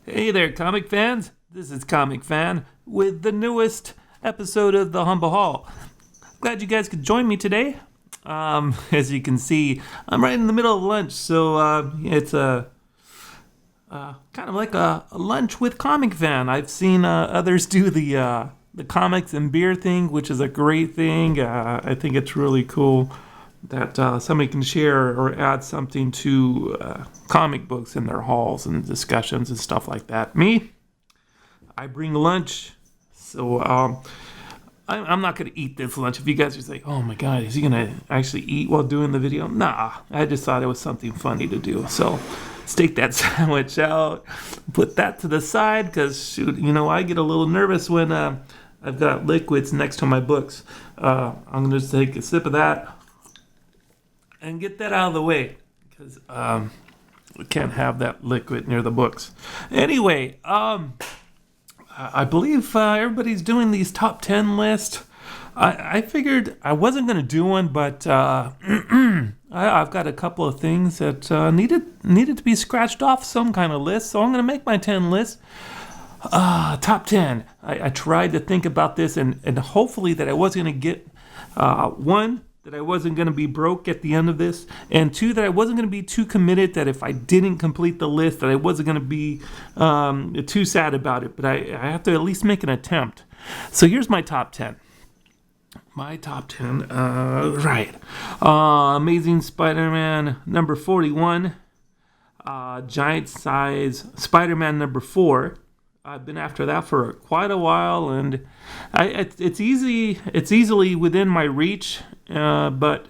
Hey there, comic fans. This is Comicfan with the newest episode of the Humble Hall. Glad you guys could join me today. As you can see, I'm right in the middle of lunch, so it's kind of like a lunch with Comicfan. I've seen others do the comics and beer thing, which is a great thing. I think it's really cool that somebody can share or add something to comic books in their halls and discussions and stuff like that. Me, I bring lunch, so I'm not going to eat this lunch. If you guys are like, oh my god, is he going to actually eat while doing the video? Nah, I just thought it was something funny to do. So let's take that sandwich out, put that to the side, because shoot, I get a little nervous when I've got liquids next to my books. I'm going to just take a sip of that and get that out of the way, because we can't have that liquid near the books. Anyway, I believe everybody's doing these top 10 lists. I figured I wasn't going to do one, but I've got a couple of things that needed to be scratched off some kind of list, so I'm going to make my 10 list. Top 10. I tried to think about this, and hopefully that I was going to get one, that I wasn't going to be broke at the end of this, and two, that I wasn't going to be too committed, that if I didn't complete the list, that I wasn't going to be too sad about it, but I have to at least make an attempt. So here's my top 10. My top 10, right. Amazing Spider-Man number 41, Giant Size Spider-Man number 4. I've been after that for quite a while, and it's easily within my reach, but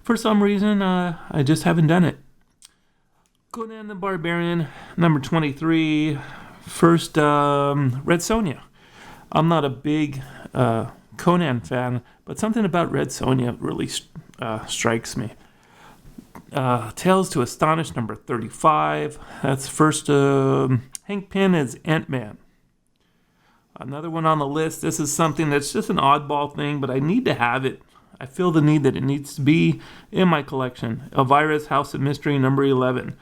for some reason I just haven't done it. Conan the Barbarian number 23, first Red Sonja. I'm not a big Conan fan, but something about Red Sonja really strikes me. Tales to Astonish number 35. That's first Hank Pym as Ant-Man. Another one on the list. This is something that's just an oddball thing, but I need to have it. I feel the need that it needs to be in my collection. Elvira's House of Mystery number 11.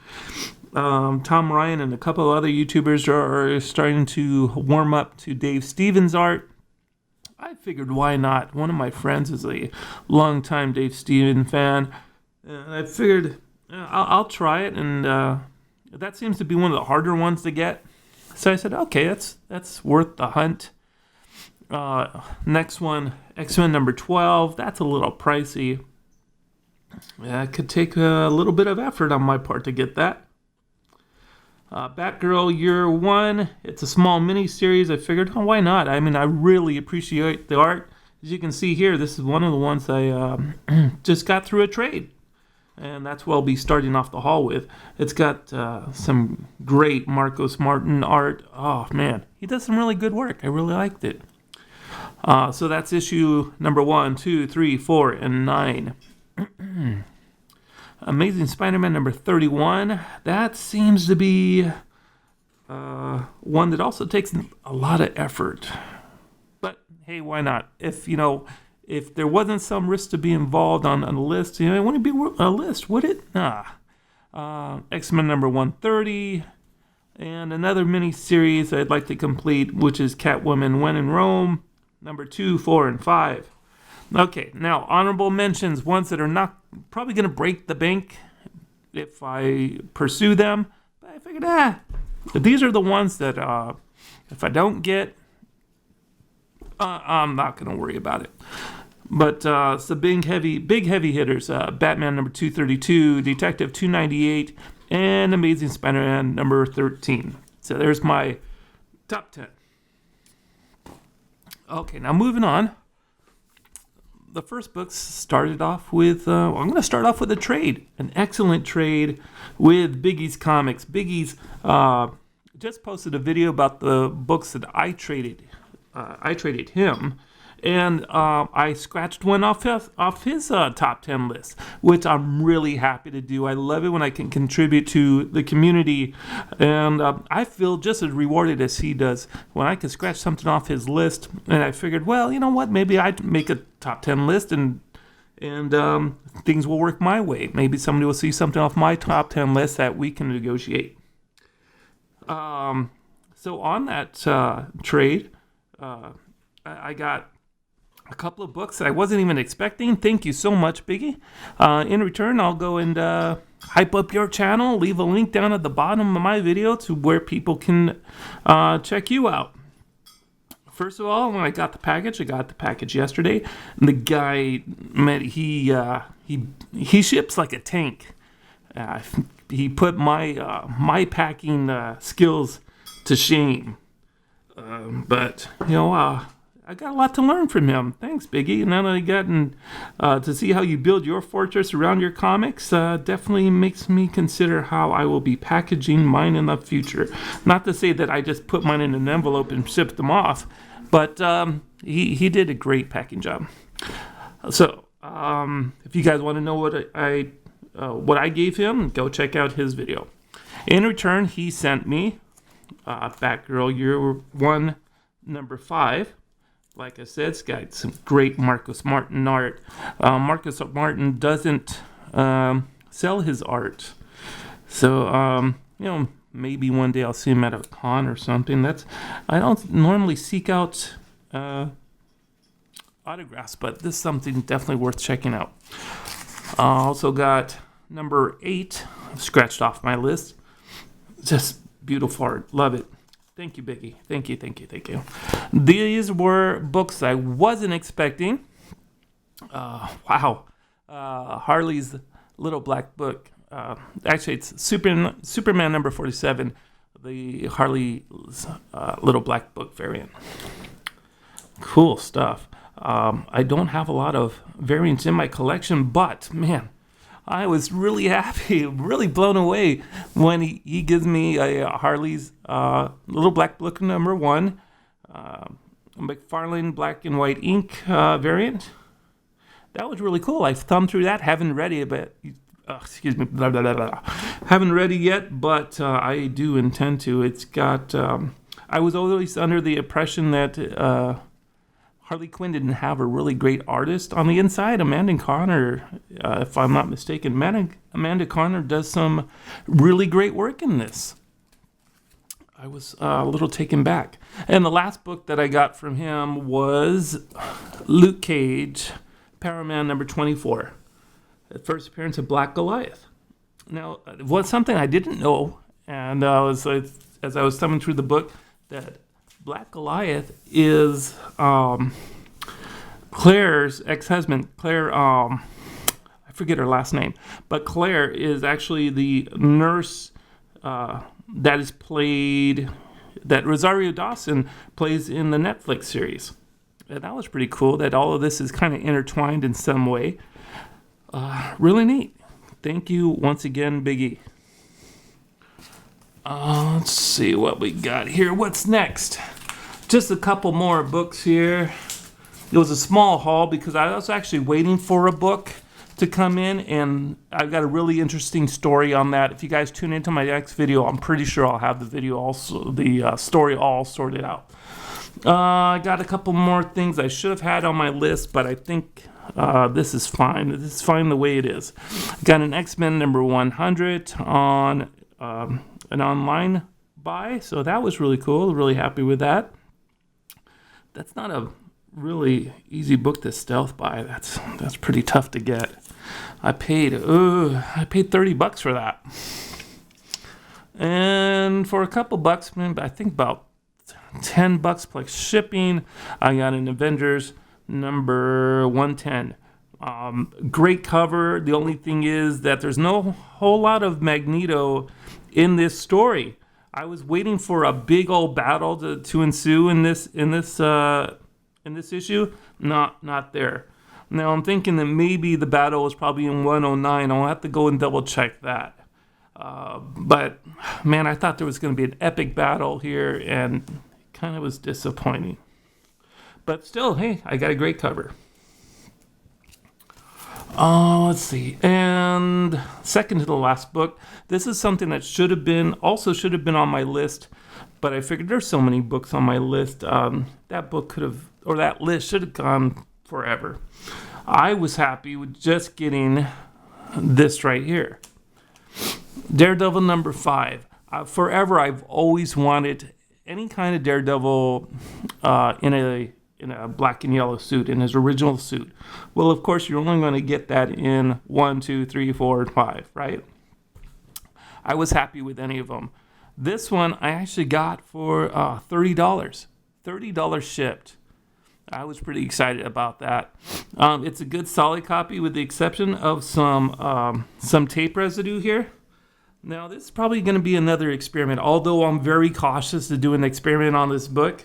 Tom Ryan and a couple of other YouTubers are starting to warm up to Dave Stevens' art. I figured, why not? One of my friends is a longtime Dave Stevens fan. And I figured I'll try it, and that seems to be one of the harder ones to get. So I said, okay, that's worth the hunt. Next one, X-Men number 12. That's a little pricey. It could take a little bit of effort on my part to get that. Batgirl Year 1. It's a small mini-series. I figured, why not? I mean, I really appreciate the art. As you can see here, this is one of the ones I just got through a trade. And that's what I'll be starting off the haul with. It's got some great Marcos Martin art. Oh, man. He does some really good work. I really liked it. So that's issue number 1, 2, 3, 4, and 9. Amazing Spider-Man number 31. That seems to be one that also takes a lot of effort. But, hey, why not? If there wasn't some risk to be involved on a list, it wouldn't be a list, would it? X-Men number 130, and another mini-series I'd like to complete, which is Catwoman When in Rome, number 2, 4, and 5. Okay, now, honorable mentions, ones that are not probably going to break the bank if I pursue them. But I figured, these are the ones that if I don't get, I'm not going to worry about it. But some big heavy hitters. Batman number 232, Detective 298, and Amazing Spider-Man number 13. So there's my top 10. Okay, now moving on. The first book started off with, I'm going to start off with a trade. An excellent trade with Bigeez Comics. Bigeez just posted a video about the books that I traded him. And I scratched one off his top 10 list, which I'm really happy to do. I love it when I can contribute to the community, and I feel just as rewarded as he does when I can scratch something off his list. And I figured, well, you know what? Maybe I'd make a top 10 list, and things will work my way. Maybe somebody will see something off my top 10 list that we can negotiate. So on that trade, I got a couple of books that I wasn't even expecting. Thank you so much, Biggie. In return, I'll go and hype up your channel. Leave a link down at the bottom of my video to where people can check you out. First of all, when I got the package yesterday. And the guy, man, he ships like a tank. He put my packing skills to shame. But I got a lot to learn from him. Thanks, Biggie. And then I gotten to see how you build your fortress around your comics. Definitely makes me consider how I will be packaging mine in the future. Not to say that I just put mine in an envelope and shipped them off, but he did a great packing job. So if you guys want to know what I gave him, go check out his video. In return, he sent me Batgirl Year 1, number 5. Like I said, it's got some great Marcus Martin art. Marcus Martin doesn't sell his art. So, maybe one day I'll see him at a con or something. I don't normally seek out autographs, but this is something definitely worth checking out. Also got number 8 scratched off my list. Just beautiful art. Love it. Thank you, Biggie. Thank you. These were books I wasn't expecting. Wow. Harley's Little Black Book. Actually, it's Superman number 47, the Harley's Little Black Book variant. Cool stuff. I don't have a lot of variants in my collection, but, man, I was really happy, really blown away when he gives me a Harley's Little Black Book number 1, McFarlane Black and White ink variant. That was really cool. I thumbed through that, haven't read it, but haven't read it yet, but I do intend to. It's got. I was always under the impression that Harley Quinn didn't have a really great artist on the inside. Amanda Conner, if I'm not mistaken, Amanda Conner does some really great work in this. I was a little taken back. And the last book that I got from him was Luke Cage, Power Man number 24. The first appearance of Black Goliath. Now, it was something I didn't know, and as I was thumbing through the book, that Black Goliath is Claire's ex-husband. Claire, I forget her last name, but Claire is actually the nurse that Rosario Dawson plays in the Netflix series. And that was pretty cool that all of this is kind of intertwined in some way. Really neat. Thank you once again, Biggie. Let's see what we got here. What's next? Just a couple more books here. It was a small haul because I was actually waiting for a book to come in, and I've got a really interesting story on that. If you guys tune into my next video, I'm pretty sure I'll have the video also, the story all sorted out. I got a couple more things I should have had on my list, but I think this is fine. This is fine the way it is. Got an X-Men number 100 on an online buy, so that was really cool. Really happy with that. That's not a really easy book to stealth buy. That's pretty tough to get. I paid $30 for that, and for a couple bucks, I think about $10 plus shipping, I got an Avengers number 110. Great cover. The only thing is that there's no whole lot of Magneto in this story. I was waiting for a big old battle to ensue in this issue. Not there. Now I'm thinking that maybe the battle was probably in 109. I'll have to go and double check that. But man, I thought there was going to be an epic battle here, and it kind of was disappointing. But still, hey, I got a great cover. Let's see. And second to the last book. This is something that should have been on my list, but I figured there's so many books on my list. That list should have gone forever. I was happy with just getting this right here. Daredevil number 5. Forever, I've always wanted any kind of Daredevil in a black and yellow suit, in his original suit. Well, of course, you're only going to get that in 1, 2, 3, 4, and 5, right? I was happy with any of them. This one I actually got for $30. $30 shipped. I was pretty excited about that. It's a good solid copy with the exception of some tape residue here. Now, this is probably going to be another experiment. Although I'm very cautious to do an experiment on this book,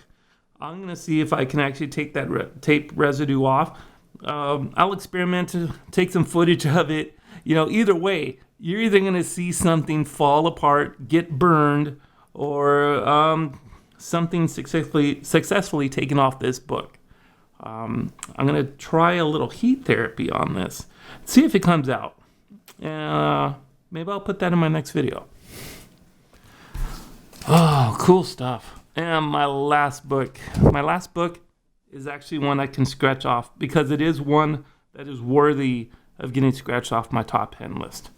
I'm going to see if I can actually take that tape residue off. I'll experiment to take some footage of it. Either way, you're either going to see something fall apart, get burned, or something successfully taken off this book. I'm going to try a little heat therapy on this. See if it comes out. Maybe I'll put that in my next video. Oh, cool stuff. And my last book is actually one I can scratch off because it is one that is worthy of getting scratched off my top 10 list.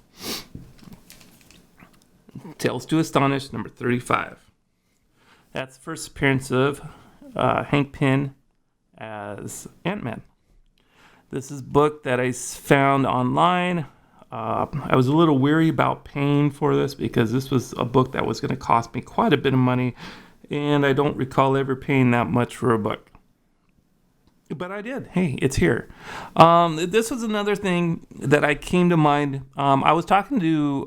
Tales to Astonish, number 35. That's the first appearance of Hank Pym as Ant-Man. This is a book that I found online. I was a little weary about paying for this because this was a book that was going to cost me quite a bit of money, and I don't recall ever paying that much for a book. But I did. Hey, it's here. This was another thing that I came to mind. I was talking to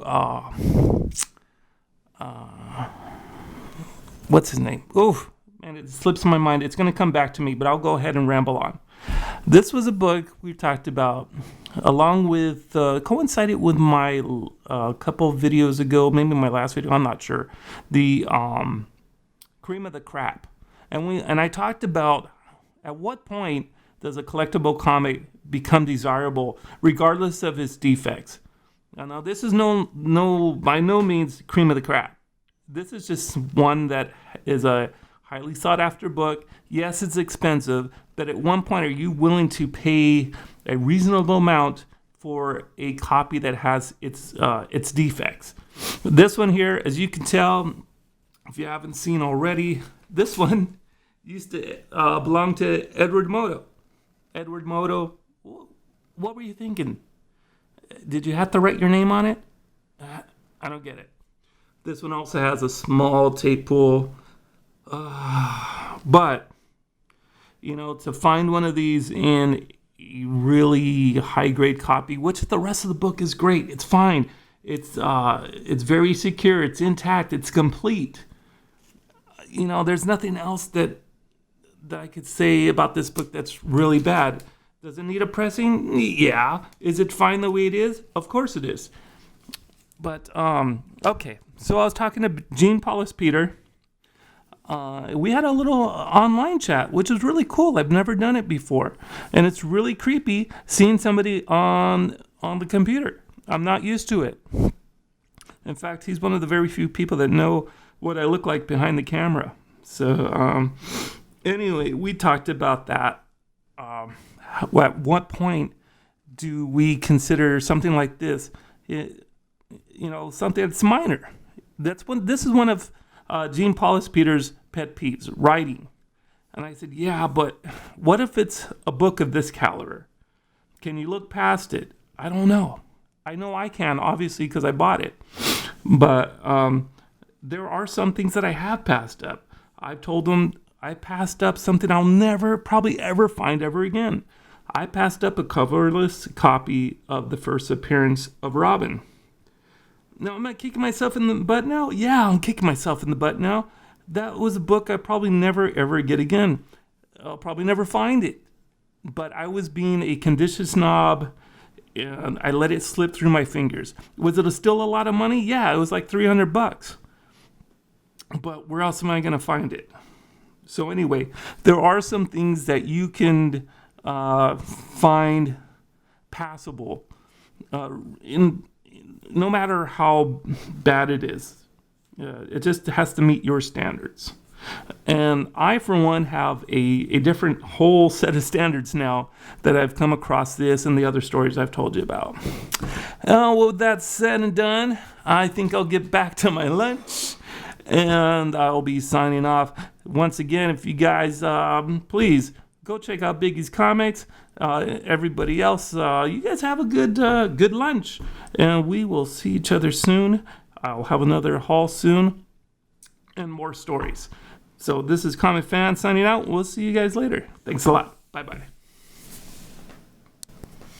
what's his name? Oof, man, it slips my mind. It's going to come back to me, but I'll go ahead and ramble on. This was a book we talked about, along with coincided with my couple of videos ago, maybe my last video. I'm not sure. The Cream of the Crop, and I talked about at what point does a collectible comic become desirable, regardless of its defects. Now this is by no means Cream of the Crop. This is just one that is a highly sought after book. Yes, it's expensive, but at one point, are you willing to pay a reasonable amount for a copy that has its defects? This one here, as you can tell, if you haven't seen already, this one used to belong to Edward Moto. Edward Moto, what were you thinking? Did you have to write your name on it? I don't get it. This one also has a small tape pool. But, to find one of these in a really high-grade copy, which the rest of the book is great. It's fine. It's very secure. It's intact. It's complete. There's nothing else that I could say about this book that's really bad. Does it need a pressing? Yeah. Is it fine the way it is? Of course it is. But, okay. So I was talking to Genepaulacepeter. We had a little online chat, which is really cool. I've never done it before. And it's really creepy seeing somebody on the computer. I'm not used to it. In fact, he's one of the very few people that know what I look like behind the camera. So, anyway, we talked about that. At what point do we consider something like this, something that's minor? This is one of Genepaulacepeter's pet peeves, writing. And I said, yeah, but what if it's a book of this caliber? Can you look past it? I don't know. I know I can, obviously, because I bought it. But there are some things that I have passed up. I've told them I passed up something I'll never, probably ever find ever again. I passed up a coverless copy of the first appearance of Robin. Now, am I kicking myself in the butt now? Yeah, I'm kicking myself in the butt now. That was a book I probably never, ever get again. I'll probably never find it. But I was being a condition snob, and I let it slip through my fingers. Was it still a lot of money? Yeah, it was like $300. But where else am I going to find it? So anyway, there are some things that you can find passable no matter how bad it is. It just has to meet your standards. And I, for one, have a different whole set of standards now that I've come across this and the other stories I've told you about. Well, with that said and done, I think I'll get back to my lunch. And I'll be signing off. Once again, if you guys, please go check out Bigeez Comics. Everybody else, you guys have a good lunch. And we will see each other soon. I'll have another haul soon. And more stories. So this is Comicfan signing out. We'll see you guys later. Thanks a lot. Bye-bye.